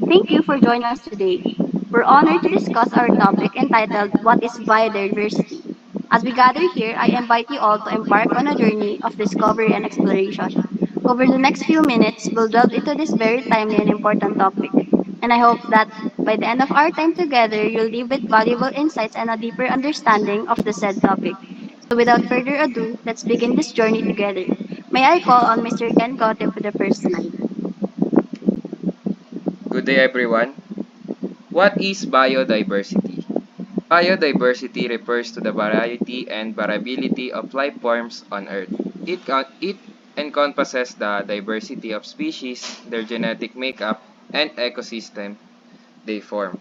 Thank you for joining us today. We're honored to discuss our topic entitled What is Biodiversity? As we gather here, I invite you all to embark on a journey of discovery and exploration. Over the next few minutes, we'll delve into this very timely and important topic. And I hope that by the end of our time together, you'll leave with valuable insights and a deeper understanding of the said topic. So without further ado, let's begin this journey together. May I call on Mr. Ken Gote for the first slide? Good day, everyone. What is biodiversity? Biodiversity refers to the variety and variability of life forms on Earth. It encompasses the diversity of species, their genetic makeup, and ecosystem they form.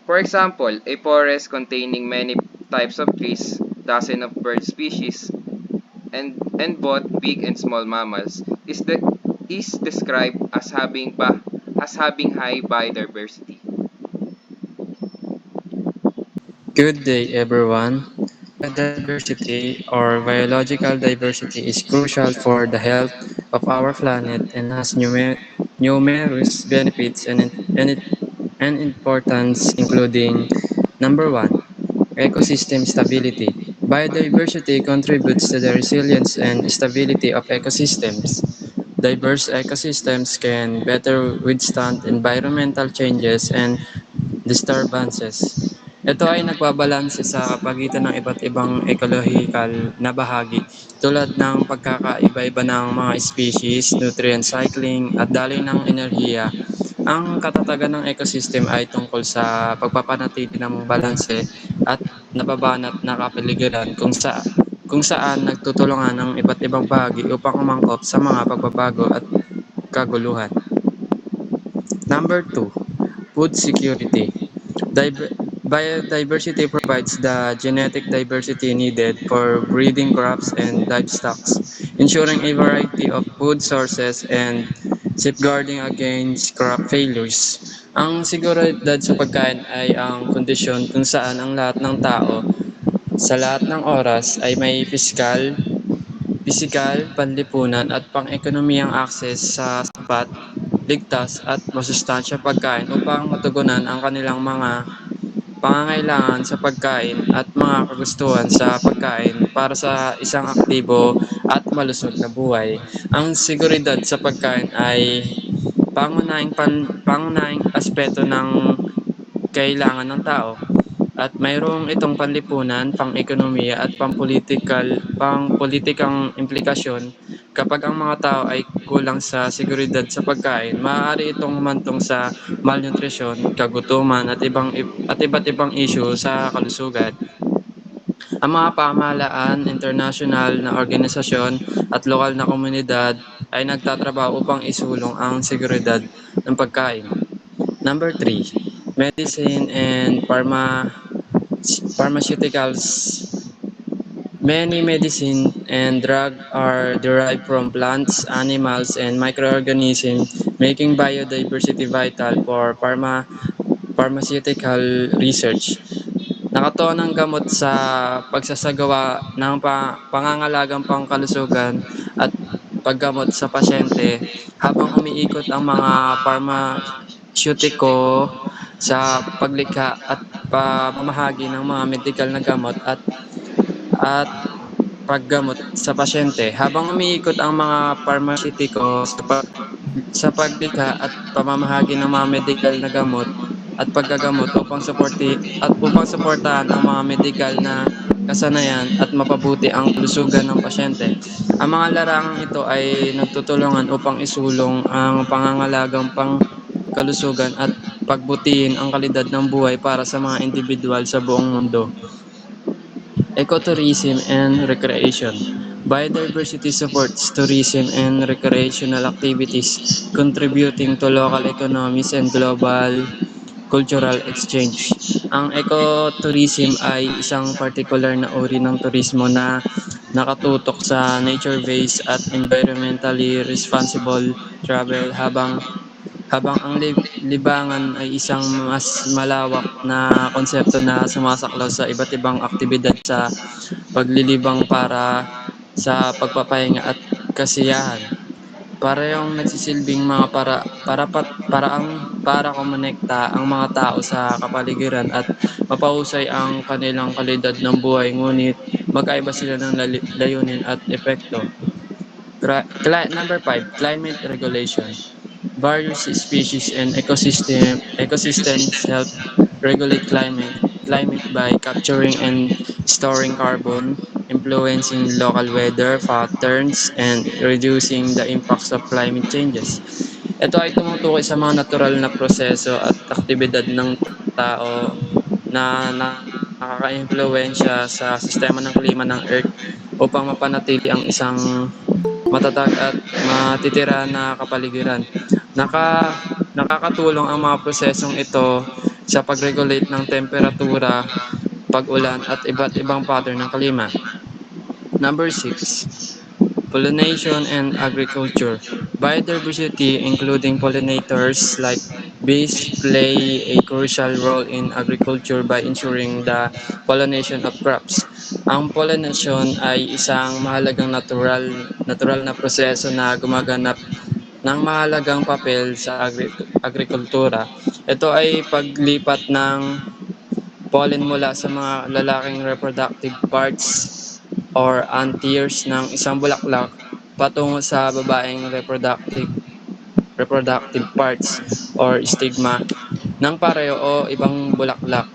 For example, a forest containing many types of trees, dozens of bird species, and both big and small mammals is described as having high biodiversity. Good day, everyone. Biodiversity or biological diversity is crucial for the health of our planet and has numerous benefits and importance, including number one, ecosystem stability. Biodiversity contributes to the resilience and stability of ecosystems. Diverse ecosystems can better withstand environmental changes and disturbances. Ito ay nagbabalanse sa pagitan ng iba't ibang ecological na bahagi tulad ng pagkakaiba-iba ng mga species, nutrient cycling at daloy ng enerhiya. Ang katatagan ng ecosystem ay tungkol sa pagpapanatili ng balanse at nababanat na kapaligiran kung saan nagtutulungan ng iba't ibang bahagi upang umangkop sa mga pagbabago at kaguluhan. Number two, food security. Dib- Biodiversity provides the genetic diversity needed for breeding crops and livestock, ensuring a variety of food sources and safeguarding against crop failures. Ang seguridad sa pagkain ay ang kondisyon kung saan ang lahat ng tao sa lahat ng oras ay may pisikal, panlipunan at pang-ekonomiyang akses sa sapat, ligtas at masustansyang pagkain upang matugunan ang kanilang mga pangangailangan sa pagkain at mga kagustuhan sa pagkain para sa isang aktibo at malusog na buhay. Ang seguridad sa pagkain ay pangunahing aspeto ng kailangan ng tao at mayroong itong panlipunan, pang-ekonomiya at pang-politikang implikasyon. Kapag ang mga tao ay kulang sa seguridad sa pagkain, maaari itong humantong sa malnutrisyon, kagutuman at iba't ibang isyu sa kalusugan. Ang mga pamahalaan, international na organisasyon at lokal na komunidad ay nagtatrabaho upang isulong ang seguridad ng pagkain. Number three, medicine and pharmaceuticals. Many medicine and drug are derived from plants, animals, and microorganisms, making biodiversity vital for pharmaceutical research. Nakatuon ang gamot sa pagsasagawa ng pangangalagang pangkalusugan at paggamot sa pasyente habang umiikot ang mga pharmaceutico sa paglikha at pamamahagi ng mga medikal na gamot at paggamot sa pasyente. Habang umiikot ang mga pharmaceutico sa paglikha at pamamahagi ng mga medikal na gamot at paggagamot upang suportahan ang mga medikal na kasanayan at mapabuti ang kalusugan ng pasyente. Ang mga larangang ito ay nagtutulungan upang isulong ang pangangalagang pangkalusugan at pagbutihin ang kalidad ng buhay para sa mga individual sa buong mundo. Ecotourism and recreation. Biodiversity supports tourism and recreational activities, contributing to local economies and global cultural exchange. Ang ecotourism ay isang particular na uri ng turismo na nakatutok sa nature-based at environmentally responsible travel habang ang libangan ay isang mas malawak na konsepto na sumasaklaw sa iba't ibang aktibidad sa paglilibang para sa pagpapahinga at kasiyahan. parehong nagsisilbing mga para kumonekta ang mga tao sa kapaligiran at mapahusay ang kanilang kalidad ng buhay, ngunit magkaiba sila ng layunin at epekto. Number 5, climate regulation. Various species and ecosystems help regulate climate by capturing and storing carbon, influencing local weather patterns, and reducing the impacts of climate changes. Ito ay tumutukoy sa mga natural na proseso at aktibidad ng tao na nakaka-impluwensya sa sistema ng klima ng Earth upang mapanatili ang isang matatag at matitira na kapaligiran. Nakakatulong ang mga prosesong ito sa pag-regulate ng temperatura, pag-ulan at iba't ibang pattern ng klima. Number 6, pollination and agriculture. Biodiversity, including pollinators like bees, play a crucial role in agriculture by ensuring the pollination of crops. Ang pollination ay isang mahalagang natural na proseso na gumaganap ng mahalagang papel sa agrikultura. Ito ay paglipat ng pollen mula sa mga lalaking reproductive parts or anthers ng isang bulaklak patungo sa babaeng reproductive parts or stigma ng pareho o ibang bulaklak.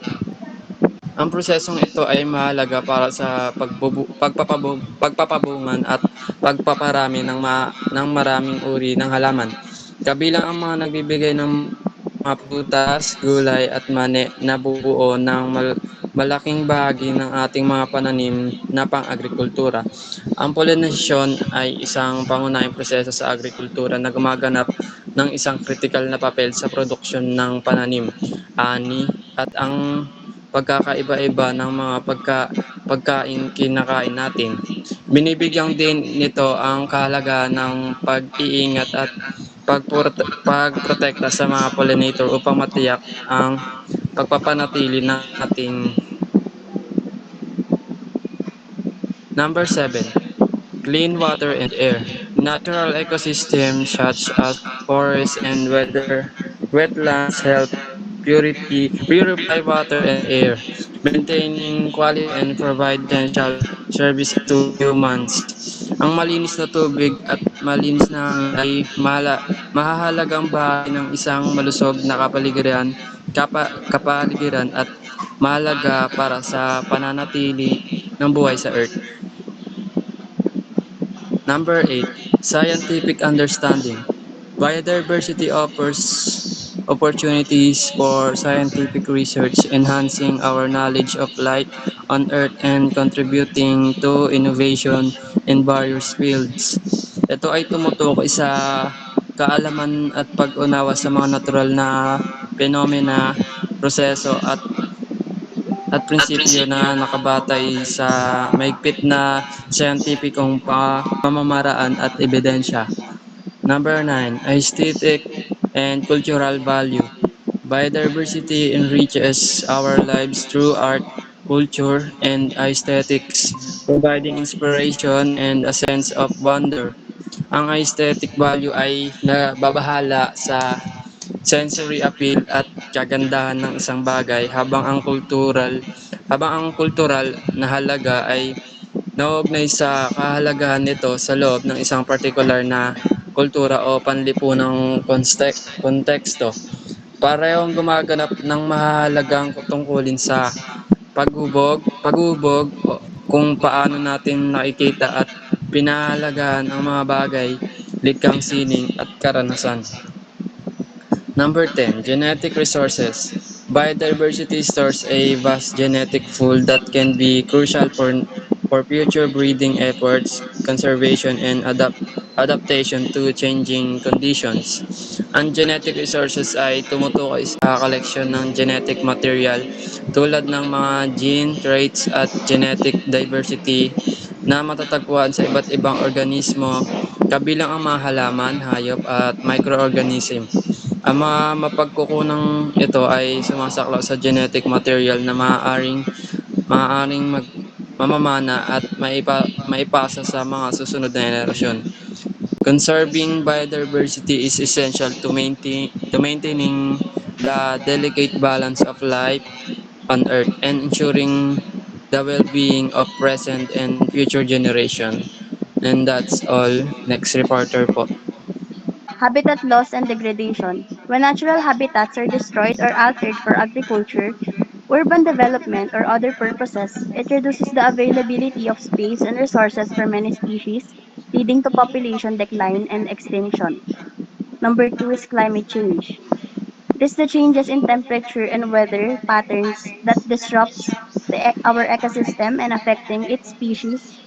Ang prosesong ito ay mahalaga para sa pagpapabungan at pagpaparami ng maraming uri ng halaman. Kabilang ang mga nagbibigay ng mga prutas, gulay at mani na bubuo ng malaking bahagi ng ating mga pananim na pang-agrikultura. Ang pollination ay isang pangunahing proseso sa agrikultura na gumaganap ng isang kritikal na papel sa produksyon ng pananim, ani, at ang pagkakaiba-iba ng mga pagkain kinakain natin. Binibigyan din nito ang kahalagahan ng pag-iingat at pagprotekta sa mga pollinator upang matiyak ang pagpapanatili natin. Number 7, clean water and air. Natural ecosystems such as forests and wetlands help purify water and air, maintaining quality and provide essential service to humans. Ang malinis na tubig at malinis na hangin ay mahahalagang bahagi ng isang malusog na kapaligiran at mahalaga para sa pananatili ng buhay sa Earth. Number 8, scientific understanding. Biodiversity offers opportunities for scientific research, enhancing our knowledge of life on Earth and contributing to innovation in various fields. Ito ay tumutukoy sa kaalaman at pag-unawa sa mga natural na phenomena, proseso at prinsipyo na nakabatay sa mahigpit na siyentipikong pamamaraan at ebidensya. Number 9, aesthetic and cultural value. Biodiversity enriches our lives through art, culture, and aesthetics, providing inspiration and a sense of wonder. Ang aesthetic value ay nababahala sa sensory appeal at kagandahan ng isang bagay habang ang kultural na halaga ay nauugnay sa kahalagahan nito sa loob ng isang partikular na kultura o panlipunang konteksto. Parehong gumaganap ng mahalagang tungkulin sa paghubog kung paano natin nakikita at pinahalagahan ang mga bagay, likhang sining at karanasan. Number 10, genetic resources. Biodiversity stores a vast genetic pool that can be crucial for future breeding efforts, conservation, and adaptation to changing conditions. Ang genetic resources ay tumutukoy sa koleksyon ng genetic material tulad ng mga gene, traits, at genetic diversity na matatagpuan sa iba't ibang organismo, kabilang ang mga halaman, hayop, at microorganism. Ang mga mapagkukunang ito ay sumasaklaw sa genetic material na maaaring mamamana at maipasa sa mga susunod na henerasyon. Conserving biodiversity is essential to maintaining the delicate balance of life on Earth and ensuring the well-being of present and future generation. And that's all. Next reporter po. Habitat loss and degradation. When natural habitats are destroyed or altered for agriculture, urban development, or other purposes, it reduces the availability of space and resources for many species, leading to population decline and extinction. Number two is climate change. It is the changes in temperature and weather patterns that disrupts our ecosystem and affecting its species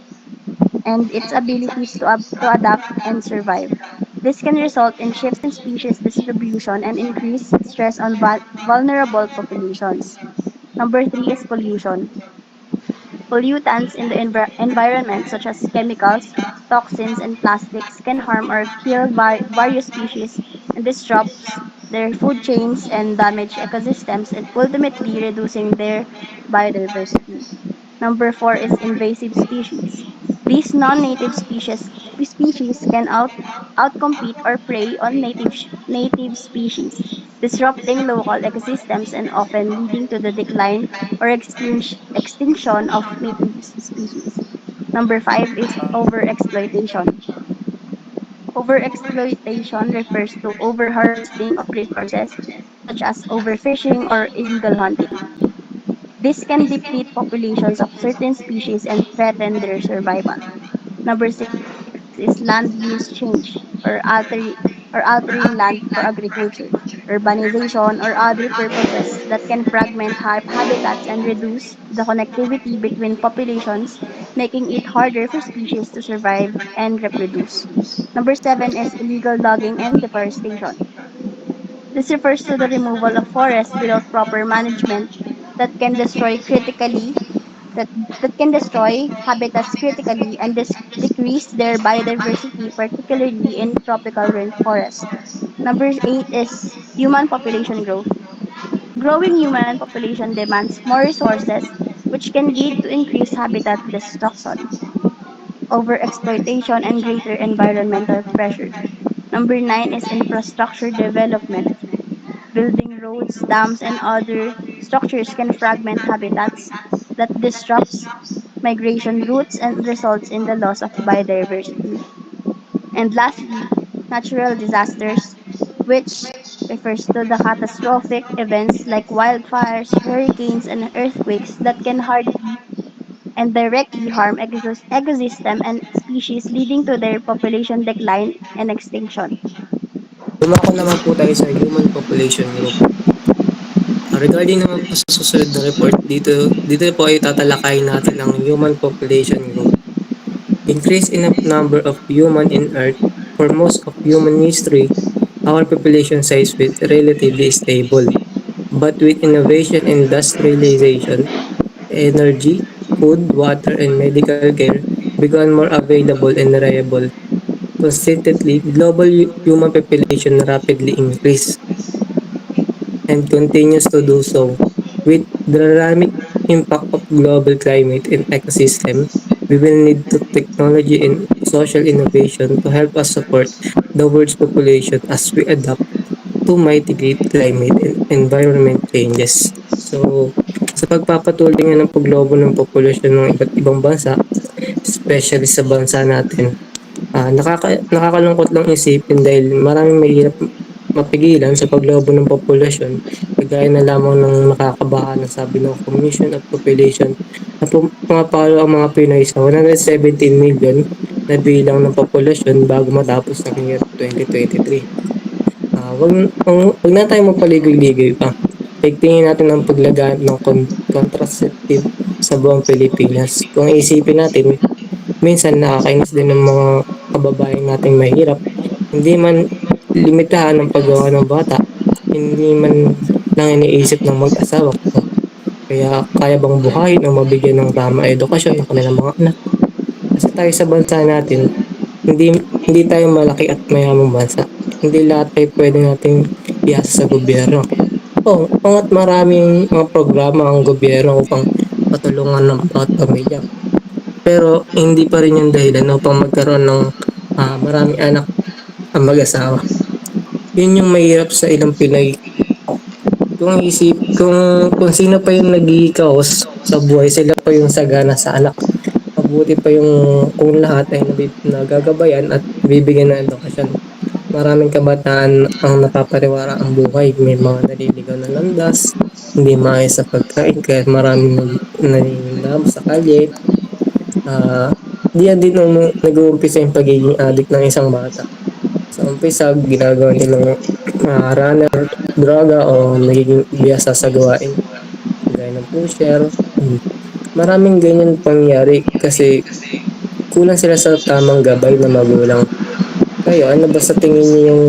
and its abilities to adapt and survive. This can result in shifts in species distribution and increase stress on vulnerable populations. Number three is pollution. Pollutants in the environment, such as chemicals, toxins, and plastics, can harm or kill various species and disrupts their food chains and damage ecosystems and ultimately reducing their biodiversity. Number four is invasive species. These non-native species can outcompete or prey on native species, disrupting local ecosystems and often leading to the decline or extinction of native species. Number five is overexploitation. Overexploitation refers to overharvesting of resources such as overfishing or illegal hunting. This can deplete populations of certain species and threaten their survival. Number six is land use change or altering land for agriculture, urbanization, or other purposes that can fragment habitats and reduce the connectivity between populations, making it harder for species to survive and reproduce. Number seven is illegal logging and deforestation. This refers to the removal of forests without proper management that can destroy critically that, that can destroy habitats critically and decrease their biodiversity, particularly in tropical rainforest. Number eight is human population growth. Growing human population demands more resources, which can lead to increased habitat destruction, overexploitation, and greater environmental pressure. Number nine is infrastructure development. Building roads, dams, and other structures can fragment habitats that disrupts migration routes and results in the loss of biodiversity. And lastly, natural disasters, which refers to the catastrophic events like wildfires, hurricanes, and earthquakes that can hardly and directly harm ecosystem and species, leading to their population decline and extinction. Dumako naman po tayo sa human population group. Regarding naman po sa susunod na report, dito po ay tatalakayin natin ang human population group. Increase in the number of human in Earth. For most of human history, our population size was relatively stable. But with innovation and industrialization, energy, food, water, and medical care become more available and reliable. Consistently, global human population rapidly increased and continues to do so. With the dynamic impact of global climate and ecosystem, we will need to technology and social innovation to help us support the world's population as we adapt to mitigate climate and environment changes. So, sa pagpapatuloy nga ng paglobo ng populasyon ng iba't ibang bansa, especially sa bansa natin, nakakalungkot lang isipin dahil maraming mahirap mapigilan sa paglobo ng populasyon, kagaya na lamang ng nakakabahan ng sabi ng Commission of Population na pumapalo ang mga Pinoy sa 117 million na bilang ng populasyon bago matapos ng year 2023. Wag na tayo magpaligoy-ligoy pa. Tigtingin natin ang paglaganap ng contraceptive sa buong Pilipinas. Kung isipin natin, minsan nakakainis din ng mga kababayan nating mahirap. Hindi man limitahan ng paggawa ng bata, hindi man lang iniisip ng mag-asawa ko. Kaya kaya bang buhayin o mabigyan ng tamang edukasyon ng kanilang mga anak. Kasi tayo sa bansa natin, hindi hindi tayo malaki at mayamang bansa. Hindi lahat ay pwede nating iasa sa gobyerno. At maraming mga programa ang gobyerno upang patulungan ng bawat pamilya. Pero hindi pa rin yung dahilan upang magkaroon ng maraming anak ang mag-asawa. Yun yung mahirap sa ilang Pinoy. Kung sino pa yung nag-i-cause sa buhay, sila pa yung sagana sa anak. Mabuti pa yung kung lahat ay nagagabayan at bibigyan ng edukasyon. Maraming kabataan ang napapariwara ang buhay. May mga naliligaw na landas, hindi maayos sa pagkain, kaya maraming nangingilam sa kalye. Diyan din nag-uumpisa yung pagiging addict ng isang bata. Sa umpisa, ginagawa nilang runner, droga o nagiging biyasa sa gawain. Gaya ng pusher. Maraming ganyan pangyari kasi kulang sila sa tamang gabay na magulang. Kayo, ano ba sa tingin niyo yung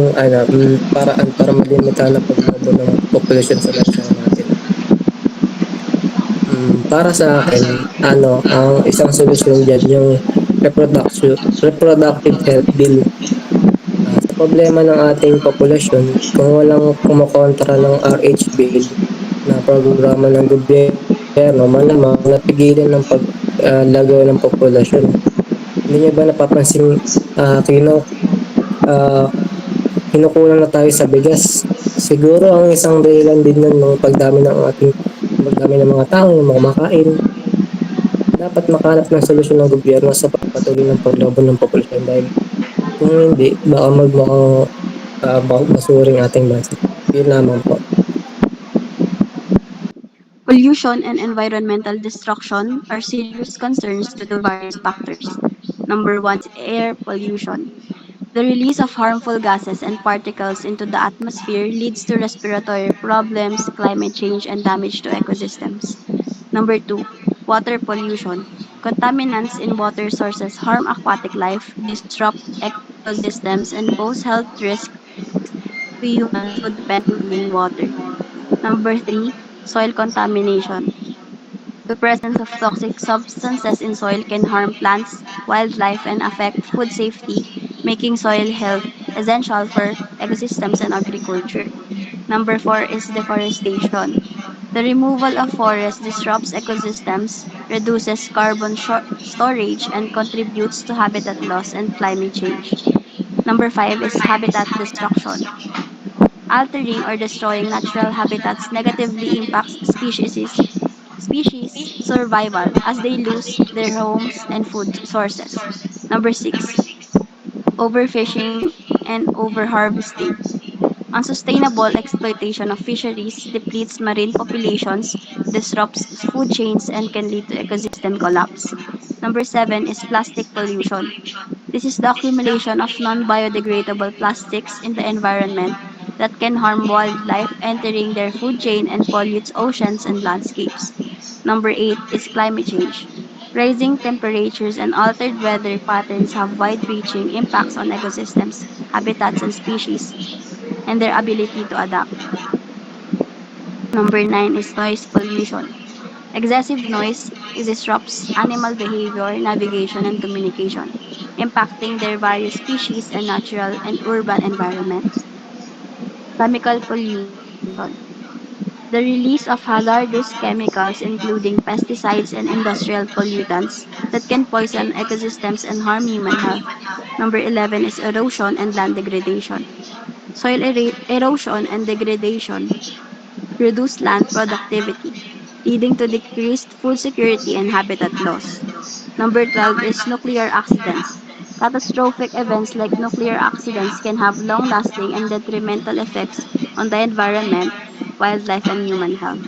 paraan para malimitahan ang paglobo ng populasyon sa bansa natin? Para sa akin, ang isang solusyon diyan yung reproductive health bill. Sa problema ng ating populasyon, kung walang kumokontra ng RH bill na programa ng gobyerno, malamang napigilan ng paglagaw ng populasyon. Hindi niyo ba napapansin uh, kinukulang na tayo sa bigas? Siguro ang isang dahilan din nun ng pagdami ng mga tao, ng mga makain. Dapat makahanap ng solusyon ng gobyerno sa pagpatuloy ng paglaban ng populasyon dahil kung hindi, baka masuring ating bansa. Yun lamang po. Pollution and environmental destruction are serious concerns due to various factors. Number one is air pollution. The release of harmful gases and particles into the atmosphere leads to respiratory problems, climate change, and damage to ecosystems. Number two, water pollution. Contaminants in water sources harm aquatic life, disrupt ecosystems, and pose health risks to humans who depend on clean water. Number three, soil contamination. The presence of toxic substances in soil can harm plants, wildlife, and affect food safety, making soil health essential for ecosystems and agriculture. Number four is deforestation. The removal of forests disrupts ecosystems, reduces storage, and contributes to habitat loss and climate change. Number five is habitat destruction. Altering or destroying natural habitats negatively impacts species survival as they lose their homes and food sources. Number six, overfishing and overharvesting. Unsustainable exploitation of fisheries depletes marine populations, disrupts food chains, and can lead to ecosystem collapse. Number seven is plastic pollution. This is the accumulation of non-biodegradable plastics in the environment that can harm wildlife entering their food chain and pollutes oceans and landscapes. Number eight is climate change. Rising temperatures and altered weather patterns have wide-reaching impacts on ecosystems, habitats, and species, and their ability to adapt. Number nine is noise pollution. Excessive noise disrupts animal behavior, navigation, and communication, impacting their various species and natural and urban environments. Chemical pollution. The release of hazardous chemicals, including pesticides and industrial pollutants, that can poison ecosystems and harm human health. Number 11 is erosion and land degradation. Erosion and degradation reduce land productivity, leading to decreased food security and habitat loss. Number 12 is nuclear accidents. Catastrophic events like nuclear accidents can have long lasting and detrimental effects on the environment, wildlife, and human health.